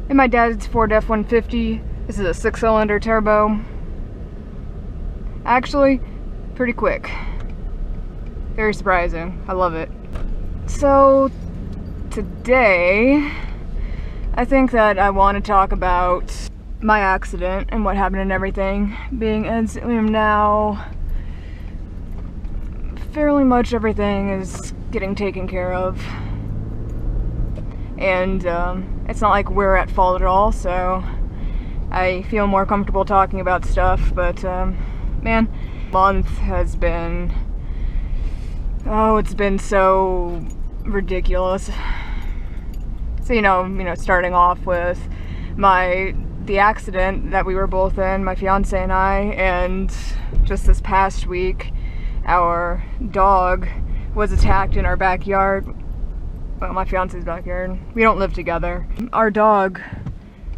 And my dad's Ford F-150. This is a 6-cylinder turbo. Actually, pretty quick. Very surprising. I love it. So, today, I think that I want to talk about my accident and what happened and everything, being as I am now, fairly much everything is getting taken care of. And it's not like we're at fault at all, so I feel more comfortable talking about stuff. But man, month has been, oh, it's been so ridiculous. So you know, starting off with the accident that we were both in, my fiance and I, and just this past week, our dog was attacked in our backyard. Well, my fiance's backyard. We don't live together. Our dog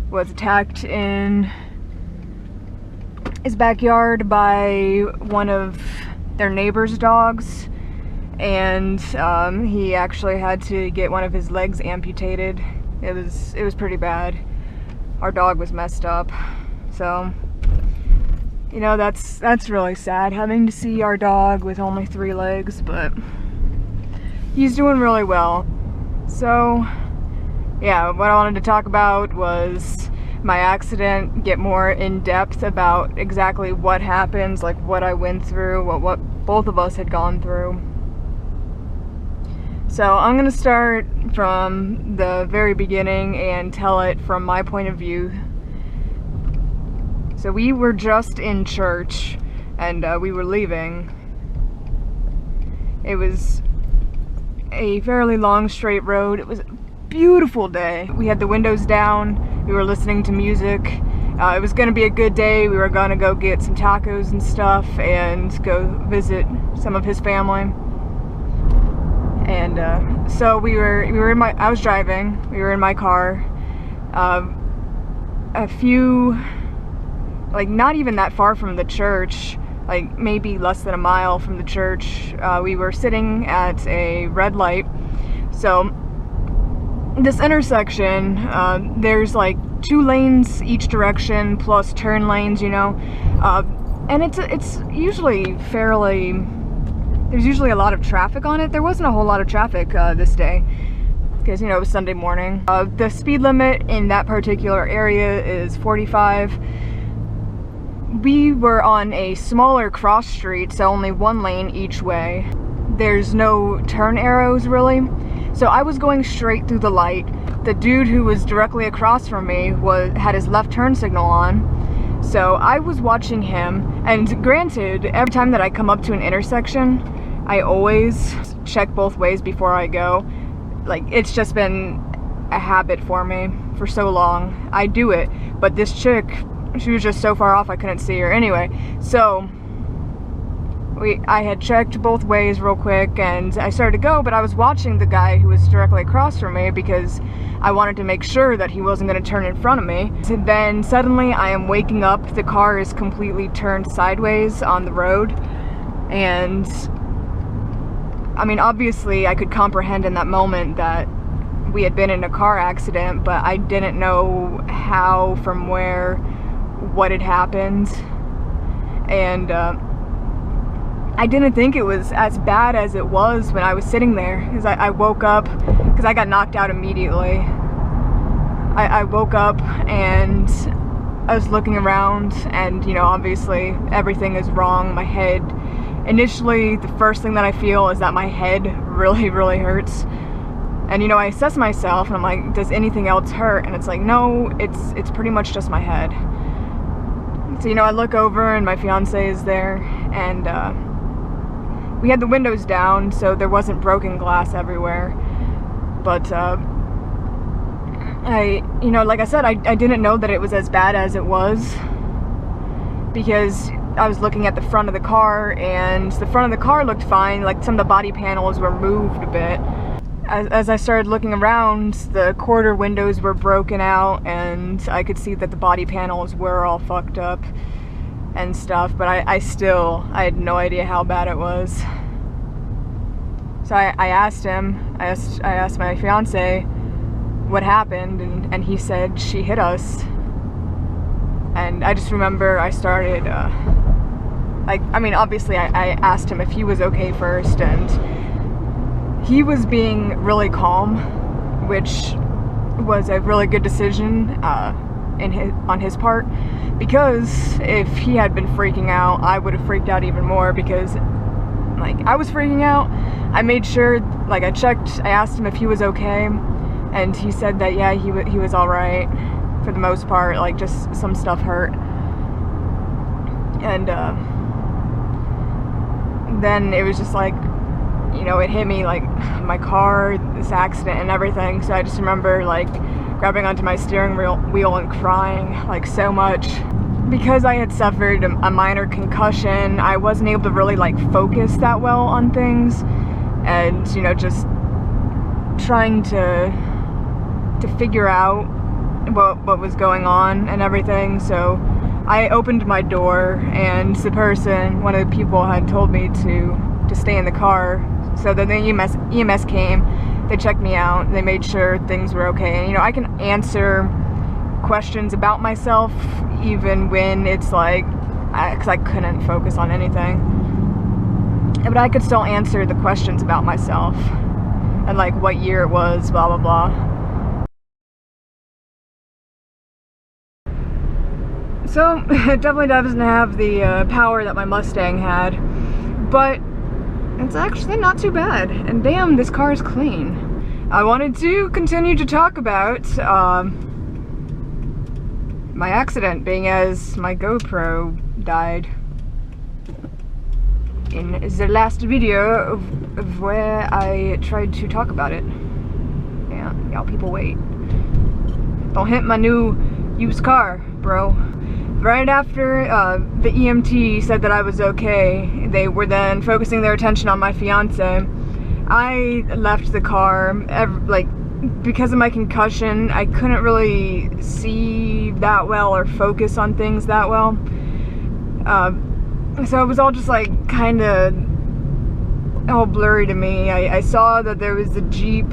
was attacked in his backyard by one of their neighbor's dogs, and he actually had to get one of his legs amputated. It was pretty bad. Our dog was messed up. So, you know, that's really sad, having to see our dog with only 3 legs, but he's doing really well. So, yeah, what I wanted to talk about was my accident, get more in depth about exactly what happens, like what I went through, what both of us had gone through. So I'm gonna start from the very beginning and tell it from my point of view. So we were just in church, and we were leaving. It was a fairly long straight road. It was a beautiful day. We had the windows down, we were listening to music. It was gonna be a good day. We were gonna go get some tacos and stuff and go visit some of his family. And so we were in I was driving, we were in my car. A few, like not even that far from the church, like maybe less than a mile from the church, we were sitting at a red light. So this intersection, there's like 2 lanes each direction plus turn lanes, you know, and it's usually fairly, there's usually a lot of traffic on it. There wasn't a whole lot of traffic this day because, you know, it was Sunday morning. The speed limit in that particular area is 45. We were on a smaller cross street, so only 1 lane each way. There's no turn arrows really. So I was going straight through the light. The dude who was directly across from me had his left turn signal on. So I was watching him, and granted, every time that I come up to an intersection, I always check both ways before I go. Like, it's just been a habit for me for so long. I do it, but this chick, she was just so far off I couldn't see her. Anyway, so I had checked both ways real quick and I started to go, but I was watching the guy who was directly across from me because I wanted to make sure that he wasn't going to turn in front of me. And then suddenly I am waking up, the car is completely turned sideways on the road, and I mean, obviously I could comprehend in that moment that we had been in a car accident, but I didn't know how, from where, what had happened. And I didn't think it was as bad as it was when I was sitting there, because I woke up, because I got knocked out immediately. I woke up and I was looking around, and, you know, obviously everything is wrong. My head, initially the first thing that I feel is that my head really, really hurts. And, you know, I assess myself and I'm like, does anything else hurt? And it's like, no, it's pretty much just my head. So, you know, I look over and my fiance is there, and we had the windows down, so there wasn't broken glass everywhere. But you know, like I said, I didn't know that it was as bad as it was, because I was looking at the front of the car, and the front of the car looked fine. Like, some of the body panels were moved a bit. As I started looking around, the quarter windows were broken out, and I could see that the body panels were all fucked up and stuff, but I had no idea how bad it was. So I asked him, I asked my fiance, what happened, and he said she hit us. And I just remember I started, obviously I asked him if he was okay first, and he was being really calm, which was a really good decision on his part, because if he had been freaking out, I would have freaked out even more, because like I was freaking out. I made sure, like I asked him if he was okay, and he said that yeah, he was all right for the most part, like just some stuff hurt. And then it was just like, you know, it hit me, like my car, this accident and everything. So I just remember like grabbing onto my steering wheel and crying like so much. Because I had suffered a minor concussion, I wasn't able to really like focus that well on things, and you know, just trying to figure out what was going on and everything. So I opened my door, and one of the people had told me to stay in the car. So then the EMS came, they checked me out, they made sure things were okay. And you know, I can answer questions about myself even when it's like, because I couldn't focus on anything, but I could still answer the questions about myself and like what year it was, blah blah blah. So it definitely doesn't have the power that my Mustang had, but it's actually not too bad. And damn, this car is clean. I wanted to continue to talk about my accident, being as my GoPro died in the last video of where I tried to talk about it. Yeah, y'all people wait. Don't hit my new used car, bro. Right after the EMT said that I was okay, they were then focusing their attention on my fiance. I left the car, because of my concussion, I couldn't really see that well or focus on things that well. So it was all just like kind of all blurry to me. I saw that there was the Jeep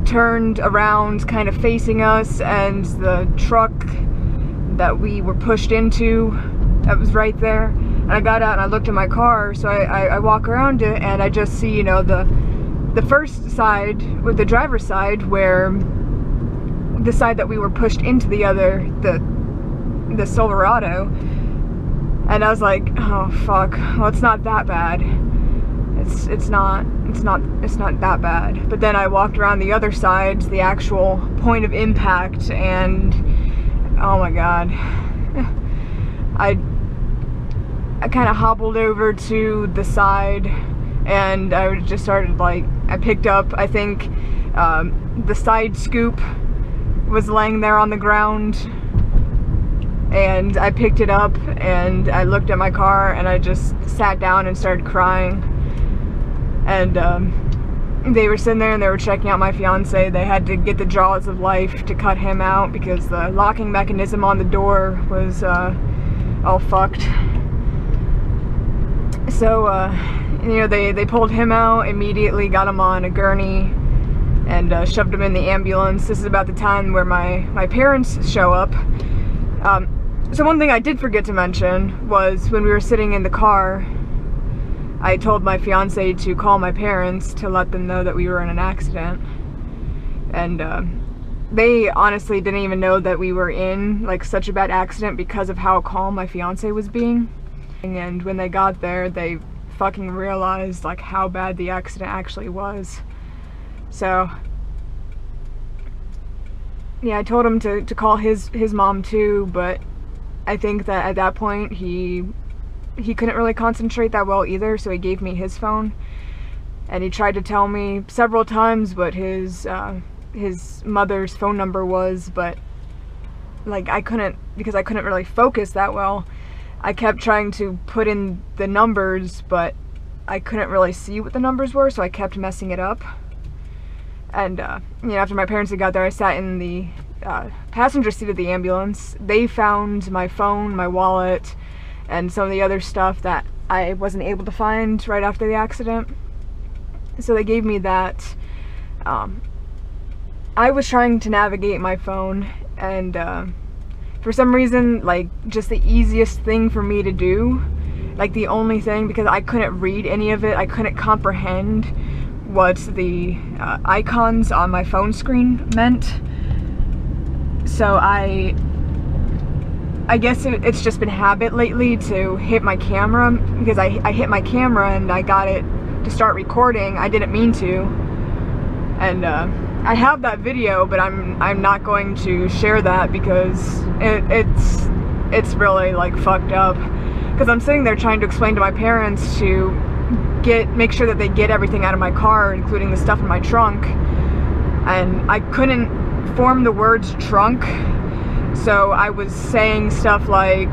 turned around kind of facing us, and the truck that we were pushed into, that was right there. And I got out and I looked at my car, so I walk around it, and I just see, you know, the first side, with the driver's side, where the side that we were pushed into the other, the Silverado. And I was like, oh fuck, well it's not that bad. It's not that bad. But then I walked around the other side, the actual point of impact, and oh my god. I kind of hobbled over to the side, and I just started like, I picked up, I think the side scoop was laying there on the ground, and I picked it up and I looked at my car, and I just sat down and started crying. And they were sitting there and they were checking out my fiance. They had to get the jaws of life to cut him out because the locking mechanism on the door was all fucked. So you know, they pulled him out immediately, got him on a gurney, and shoved him in the ambulance. This is about the time where my parents show up. So one thing I did forget to mention was when we were sitting in the car, I told my fiance to call my parents to let them know that we were in an accident. And they honestly didn't even know that we were in like such a bad accident because of how calm my fiance was being. And when they got there, they fucking realized like how bad the accident actually was. So yeah, I told him to call his mom too, but I think that at that point he couldn't really concentrate that well either, so he gave me his phone, and he tried to tell me several times what his mother's phone number was, but like I couldn't, because I couldn't really focus that well. I kept trying to put in the numbers, but I couldn't really see what the numbers were, so I kept messing it up. And you know, after my parents had got there, I sat in the passenger seat of the ambulance. They found my phone, my wallet, and some of the other stuff that I wasn't able to find right after the accident. So they gave me that. I was trying to navigate my phone, and for some reason, like, just the easiest thing for me to do, like the only thing, because I couldn't read any of it, I couldn't comprehend what the icons on my phone screen meant. So I guess it's just been habit lately to hit my camera, because I hit my camera and I got it to start recording. I didn't mean to, and I have that video, but I'm not going to share that because it's really like fucked up. Because I'm sitting there trying to explain to my parents to make sure that they get everything out of my car, including the stuff in my trunk, and I couldn't form the words trunk, so I was saying stuff like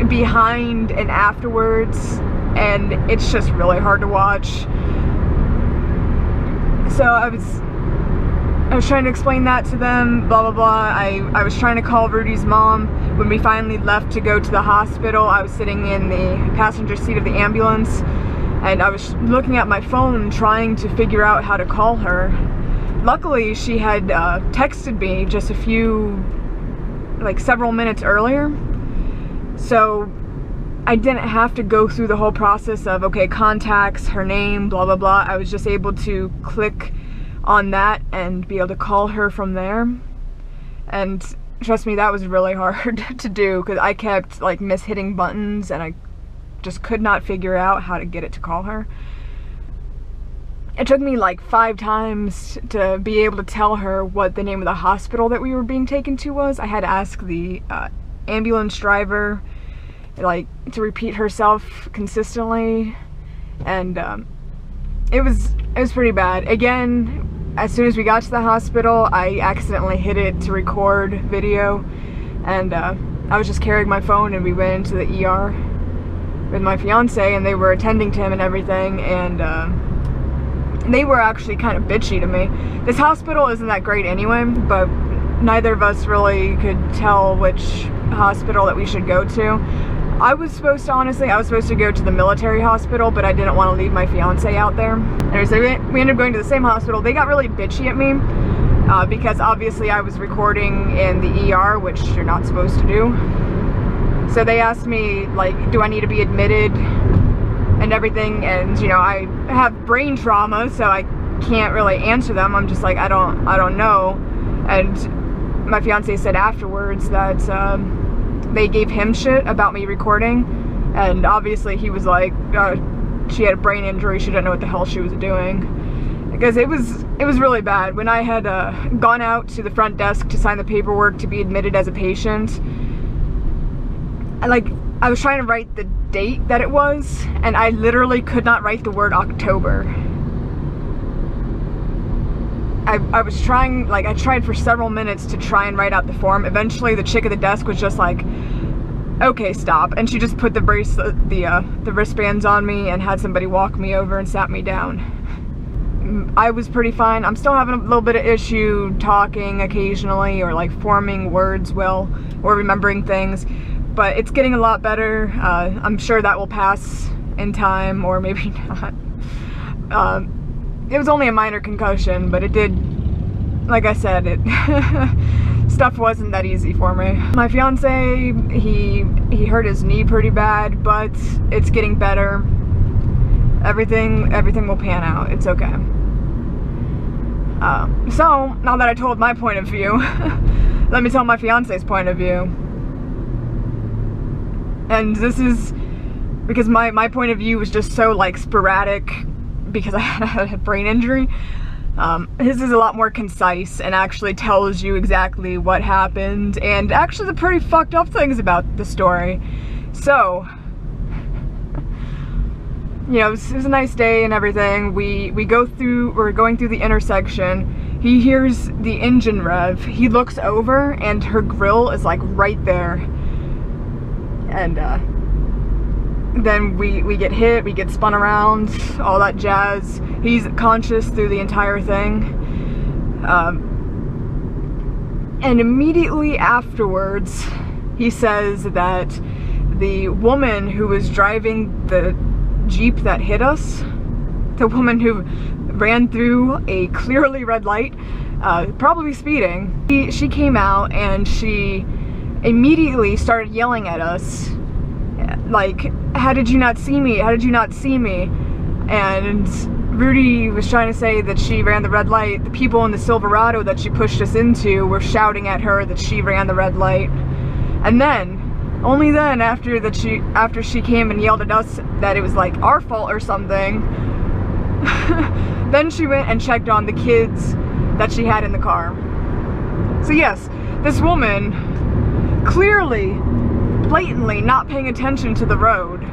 behind and afterwards, and it's just really hard to watch. So I was trying to explain that to them, blah blah blah. I was trying to call Rudy's mom. When we finally left to go to the hospital, I was sitting in the passenger seat of the ambulance, and I was looking at my phone trying to figure out how to call her. Luckily, she had texted me just several minutes earlier, so I didn't have to go through the whole process of, okay, contacts, her name, blah blah blah. I was just able to click on that and be able to call her from there. And trust me, that was really hard to do, because I kept like mishitting buttons and I just could not figure out how to get it to call her. It took me like 5 times to be able to tell her what the name of the hospital that we were being taken to was. I had to ask the ambulance driver like to repeat herself consistently, and it was pretty bad. Again, as soon as we got to the hospital, I accidentally hit it to record video, and I was just carrying my phone, and we went into the ER with my fiance, and they were attending to him and everything, and they were actually kind of bitchy to me. This hospital isn't that great anyway, but neither of us really could tell which hospital that we should go to. Honestly, I was supposed to go to the military hospital, but I didn't want to leave my fiance out there. Anyway, so we ended up going to the same hospital. They got really bitchy at me because obviously I was recording in the ER, which you're not supposed to do. So they asked me, like, do I need to be admitted and everything, and you know, I have brain trauma, so I can't really answer them. I'm just like, I don't know. And my fiance said afterwards that they gave him shit about me recording, and obviously he was like, she had a brain injury, she didn't know what the hell she was doing, because it was really bad. When I had gone out to the front desk to sign the paperwork to be admitted as a patient, I was trying to write the date that it was, and I literally could not write the word October. I was trying, like, I tried for several minutes to try and write out the form. Eventually the chick at the desk was just like, okay, stop, and she just put the wristbands on me and had somebody walk me over and sat me down. I was pretty fine. I'm still having a little bit of issue talking occasionally, or like forming words well, or remembering things, but it's getting a lot better. I'm sure that will pass in time, or maybe not. It was only a minor concussion, but it did, like I said, stuff wasn't that easy for me. My fiance, he hurt his knee pretty bad, but it's getting better. Everything will pan out. It's okay. So, now that I told my point of view, let me tell my fiance's point of view. And this is because my point of view was just so like sporadic because I had a brain injury. His is a lot more concise and actually tells you exactly what happened and actually the pretty fucked up things about the story. So, you know, it was a nice day and everything. We're going through the intersection. He hears the engine rev. He looks over and her grill is like right there. And then we get hit, we get spun around, all that jazz. He's conscious through the entire thing. And immediately afterwards, he says that the woman who was driving the Jeep that hit us, the woman who ran through a clearly red light, probably speeding. She came out and she immediately started yelling at us, like, how did you not see me? How did you not see me? And Rudy was trying to say that she ran the red light. The people in the Silverado that she pushed us into were shouting at her that she ran the red light. And then, only then, after she came and yelled at us that it was like our fault or something, then she went and checked on the kids that she had in the car. So yes, this woman clearly, blatantly not paying attention to the road.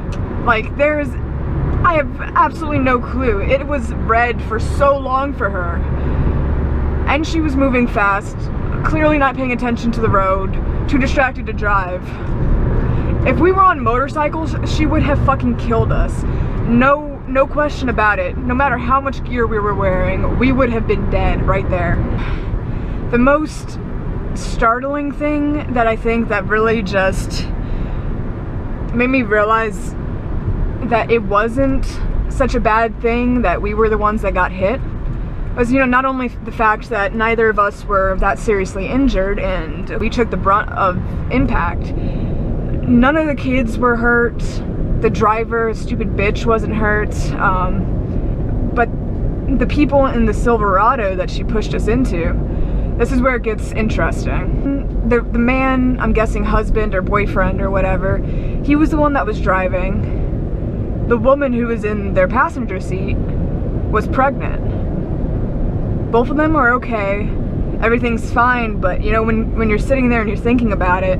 Like, I have absolutely no clue. It was red for so long for her. And she was moving fast, clearly not paying attention to the road, too distracted to drive. If we were on motorcycles, she would have fucking killed us. No question about it. No matter how much gear we were wearing, we would have been dead right there. The most startling thing that I think that really just made me realize that it wasn't such a bad thing that we were the ones that got hit was, you know, not only the fact that neither of us were that seriously injured and we took the brunt of impact. None of the kids were hurt. The driver, stupid bitch, wasn't hurt. But the people in the Silverado that she pushed us into, this is where it gets interesting. The man, I'm guessing husband or boyfriend or whatever, he was the one that was driving. The woman who was in their passenger seat was pregnant. Both of them are okay. Everything's fine, but you know, when you're sitting there and you're thinking about it,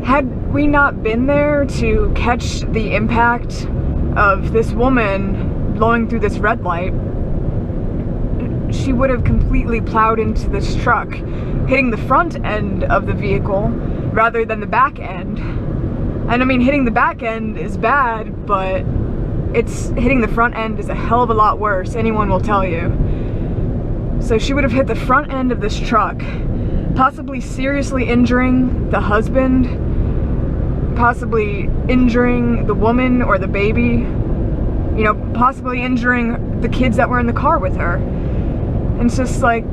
had we not been there to catch the impact of this woman blowing through this red light, she would have completely plowed into this truck, hitting the front end of the vehicle rather than the back end. And I mean, hitting the back end is bad, but hitting the front end is a hell of a lot worse, anyone will tell you. So she would have hit the front end of this truck, possibly seriously injuring the husband, possibly injuring the woman or the baby, you know, possibly injuring the kids that were in the car with her. And it's just like,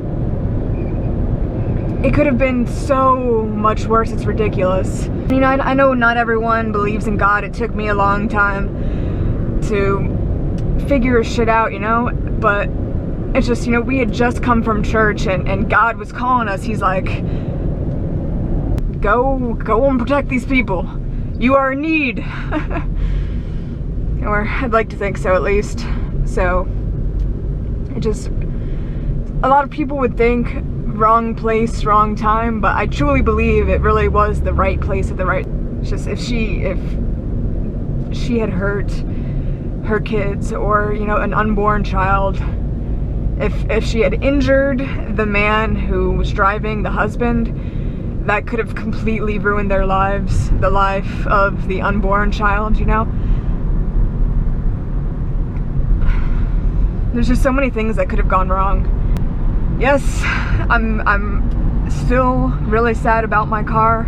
it could have been so much worse, it's ridiculous. You know, I know not everyone believes in God. It took me a long time to figure shit out, you know, but it's just, you know, we had just come from church and God was calling us. He's like, go and protect these people. You are in need. Or I'd like to think so, at least. So, it just, a lot of people would think wrong place, wrong time, but I truly believe it really was the right place at the right. It's just if she had hurt her kids or, you know, an unborn child, if she had injured the man who was driving, the husband, that could have completely ruined their lives, the life of the unborn child, you know? There's just so many things that could have gone wrong. Yes, I'm still really sad about my car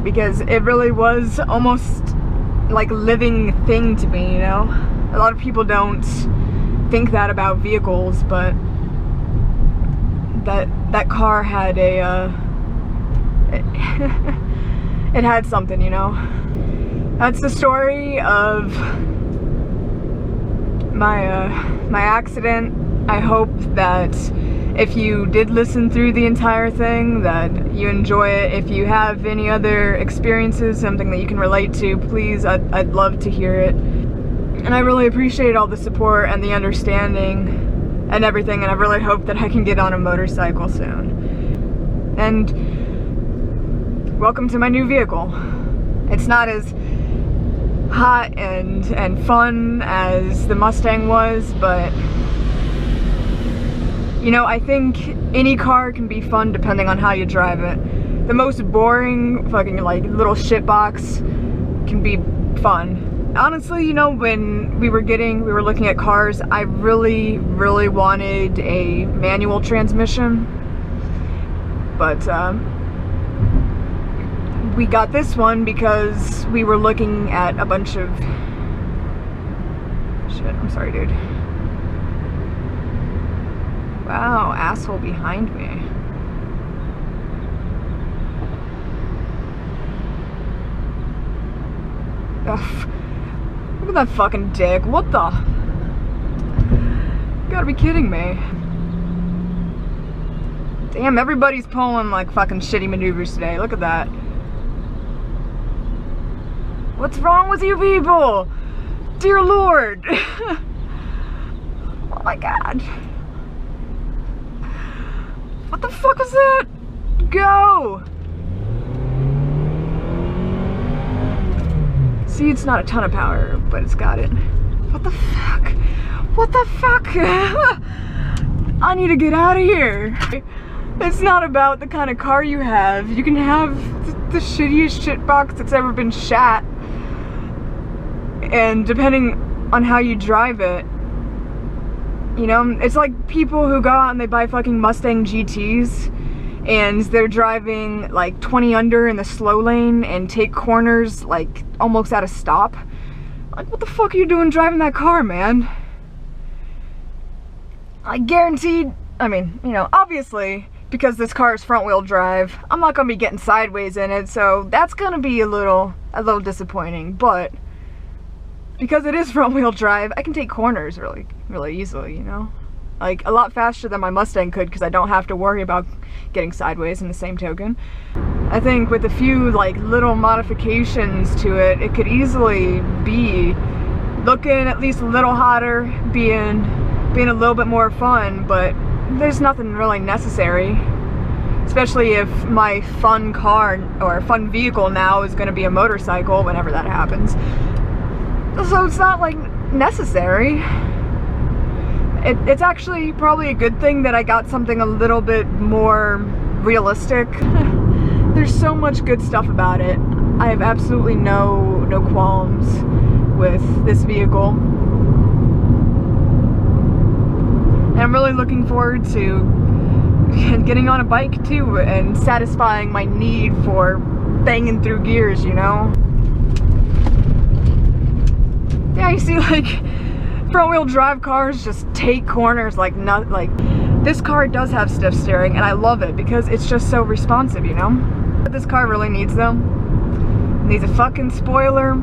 because it really was almost like a living thing to me, you know? A lot of people don't think that about vehicles, but that car had it had something, you know? That's the story of my accident. I hope that if you did listen through the entire thing, that you enjoy it. If you have any other experiences, something that you can relate to, please, I'd love to hear it. And I really appreciate all the support and the understanding and everything, and I really hope that I can get on a motorcycle soon. And welcome to my new vehicle. It's not as hot and fun as the Mustang was, but you know, I think any car can be fun depending on how you drive it. The most boring fucking like little shitbox can be fun. Honestly, you know, when we were looking at cars, I really wanted a manual transmission, but we got this one because we were looking at a bunch of shit. I'm sorry, dude. Wow, asshole behind me. Ugh. Look at that fucking dick. What the? You gotta be kidding me. Damn, everybody's pulling like fucking shitty maneuvers today. Look at that. What's wrong with you people? Dear Lord. Oh my God. What the fuck was that? Go! See, it's not a ton of power, but it's got it. What the fuck? What the fuck? I need to get out of here. It's not about the kind of car you have. You can have the shittiest shitbox that's ever been shat. And depending on how you drive it, you know, it's like people who go out and they buy fucking Mustang GTs and they're driving like 20 under in the slow lane and take corners like almost at a stop. Like, what the fuck are you doing driving that car, man? I guaranteed, I mean, you know, obviously, because this car is front wheel drive, I'm not gonna be getting sideways in it, so that's gonna be a little disappointing, but because it is front wheel drive, I can take corners really easily, you know? Like, a lot faster than my Mustang could, because I don't have to worry about getting sideways in the same token. I think with a few, like, little modifications to it, it could easily be looking at least a little hotter, being a little bit more fun, but there's nothing really necessary. Especially if my fun car, or fun vehicle now, is going to be a motorcycle whenever that happens. So it's not, like, necessary. It's actually probably a good thing that I got something a little bit more realistic. There's so much good stuff about it. I have absolutely no qualms with this vehicle. And I'm really looking forward to getting on a bike too and satisfying my need for banging through gears, you know? Yeah, you see, like, front-wheel drive cars just take corners like this car does have stiff steering, and I love it because it's just so responsive, you know? What this car really needs, though, it needs a fucking spoiler.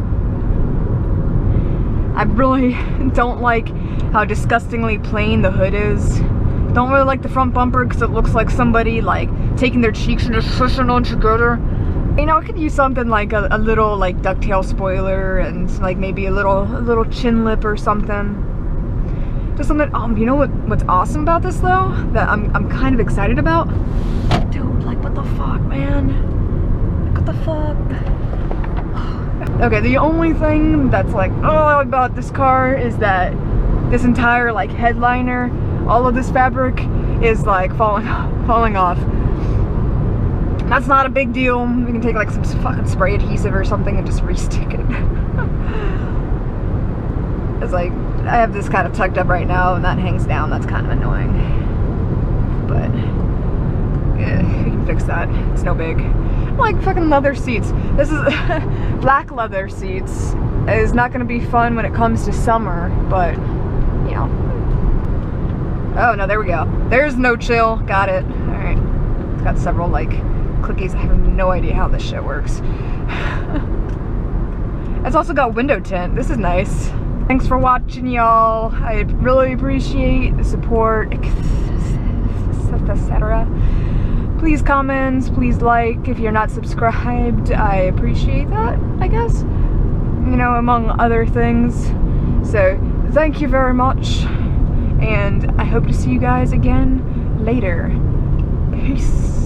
I really don't like how disgustingly plain the hood is. Don't really like the front bumper because it looks like somebody, like, taking their cheeks and just pushing on together. You know, I could use something like a little, like, ducktail spoiler and, like, maybe a little chin lip or something. Just something. You know what's awesome about this though? That I'm kind of excited about. Dude, like, what the fuck, man? Like, what the fuck? Okay, the only thing that's like, oh, about this car is that this entire, like, headliner, all of this fabric is, like, falling off. That's not a big deal. We can take, like, some fucking spray adhesive or something and just re-stick it. It's like, I have this kind of tucked up right now and that hangs down. That's kind of annoying. But, yeah, we can fix that. It's no big. Like, fucking leather seats. This is, black leather seats is not going to be fun when it comes to summer, but, you know. Oh, no, there we go. There's no chill. Got it. Alright. It's got several, like, clickies. I have no idea how this shit works. It's also got window tint. This is nice. Thanks for watching, y'all. I really appreciate the support, etc. Please comment, please like. If you're not subscribed, I appreciate that, I guess. You know, among other things. So, thank you very much. And I hope to see you guys again later. Peace.